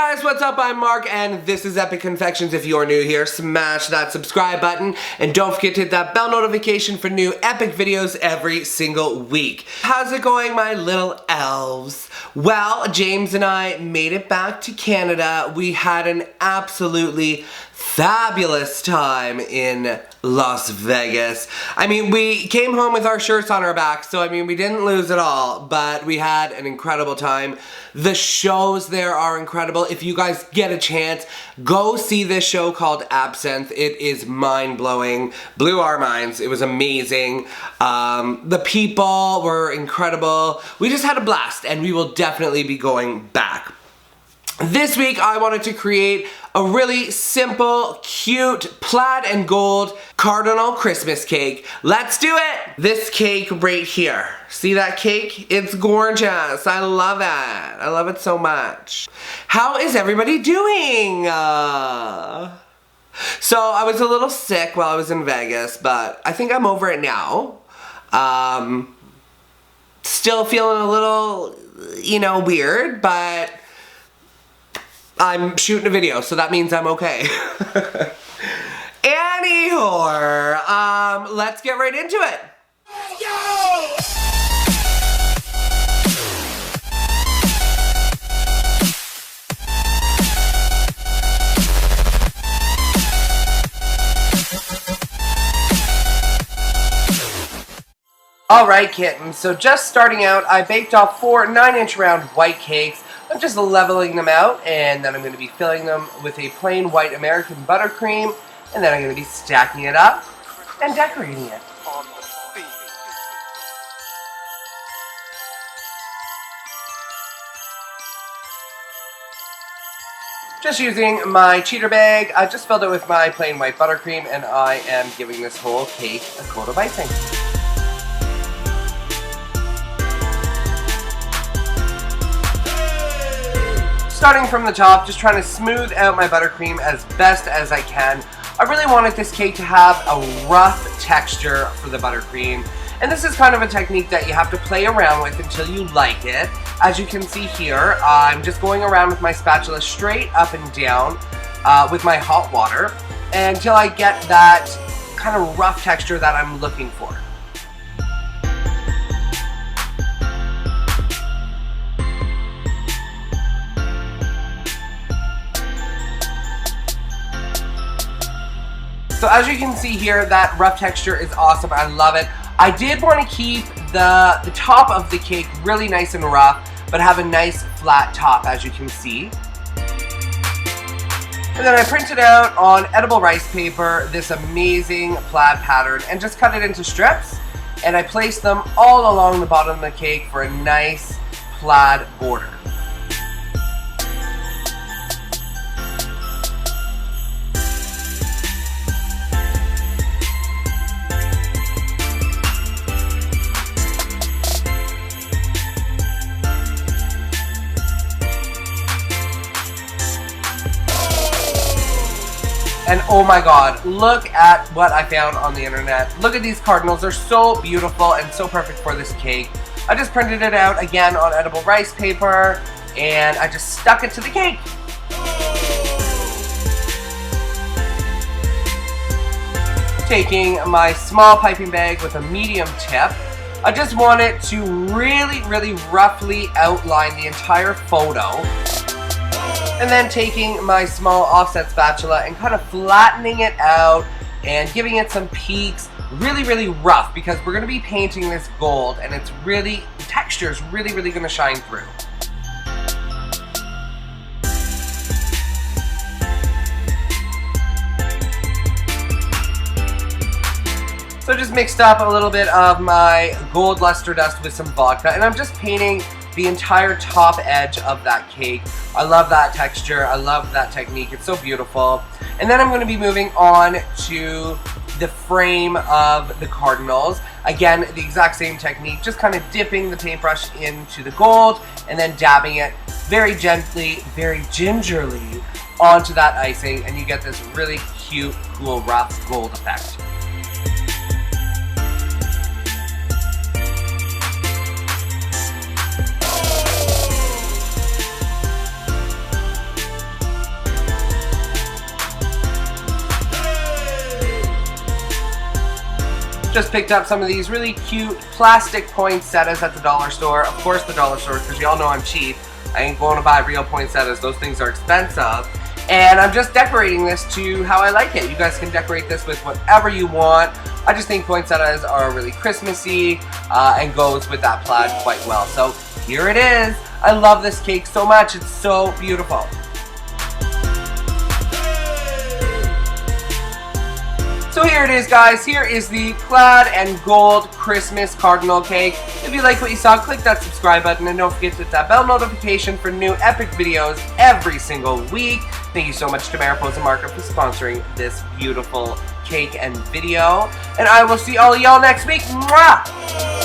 Hey guys, what's up? I'm Mark and this is Epic Confections. If you're new here, smash that subscribe button and don't forget to hit that bell notification for new epic videos every single week. How's it going, my little elves? Well, James and I made it back to Canada. We had an absolutely fabulous time in Las Vegas. I mean, we came home with our shirts on our backs, so I mean, we didn't lose it all, but we had an incredible time. The shows there are incredible. If you guys get a chance, go see this show called Absinthe. It is mind-blowing. Blew our minds. It was amazing. The people were incredible. We just had a blast, and we will definitely be going back. This week, I wanted to create a really simple, cute, plaid and gold cardinal Christmas cake. Let's do it! This cake right here. See that cake? It's gorgeous. I love it. I love it so much. How is everybody doing? So I was a little sick while I was in Vegas, but I think I'm over it now. Still feeling a little, weird, but I'm shooting a video, so that means I'm okay. Anyhow, let's get right into it. Yo! Alright kittens, so just starting out, I baked off 4 9-inch round white cakes. I'm just leveling them out, and then I'm going to be filling them with a plain white American buttercream, and then I'm going to be stacking it up and decorating it. Just using my cheater bag, I just filled it with my plain white buttercream, and I am giving this whole cake a coat of icing. Starting from the top, just trying to smooth out my buttercream as best as I can. I really wanted this cake to have a rough texture for the buttercream. And this is kind of a technique that you have to play around with until you like it. As you can see here, I'm just going around with my spatula straight up and down with my hot water until I get that kind of rough texture that I'm looking for. So as you can see here, that rough texture is awesome. I love it. I did want to keep the top of the cake really nice and rough, but have a nice flat top, as you can see. And then I printed out on edible rice paper this amazing plaid pattern and just cut it into strips. And I placed them all along the bottom of the cake for a nice plaid border. And oh my god, look at what I found on the internet. Look at these cardinals. They're so beautiful and so perfect for this cake. I just printed it out again on edible rice paper and I just stuck it to the cake. Taking my small piping bag with a medium tip, I just want it to really roughly outline the entire photo. And then taking my small offset spatula and kind of flattening it out and giving it some peaks, really rough, because we're going to be painting this gold and it's really, the texture is really going to shine through. So I just mixed up a little bit of my gold luster dust with some vodka, and I'm just painting the entire top edge of that cake. I love that texture. I love that technique. It's so beautiful. And then I'm going to be moving on to the frame of the cardinals. Again, the exact same technique, just kind of dipping the paintbrush into the gold and then dabbing it very gently, very gingerly onto that icing, and you get this really cute, cool, rough gold effect. Just picked up some of these really cute plastic poinsettias at the dollar store. Of course the dollar store, because y'all know I'm cheap. I ain't going to buy real poinsettias. Those things are expensive. And I'm just decorating this to how I like it. You guys can decorate this with whatever you want. I just think poinsettias are really Christmassy and goes with that plaid quite well. So here it is. I love this cake so much. It's so beautiful. So here it is, guys. Here is the plaid and gold Christmas cardinal cake. If you like what you saw, click that subscribe button and don't forget to hit that bell notification for new epic videos every single week. Thank you so much to Mariposa Market for sponsoring this beautiful cake and video. And I will see all y'all next week. Mwah!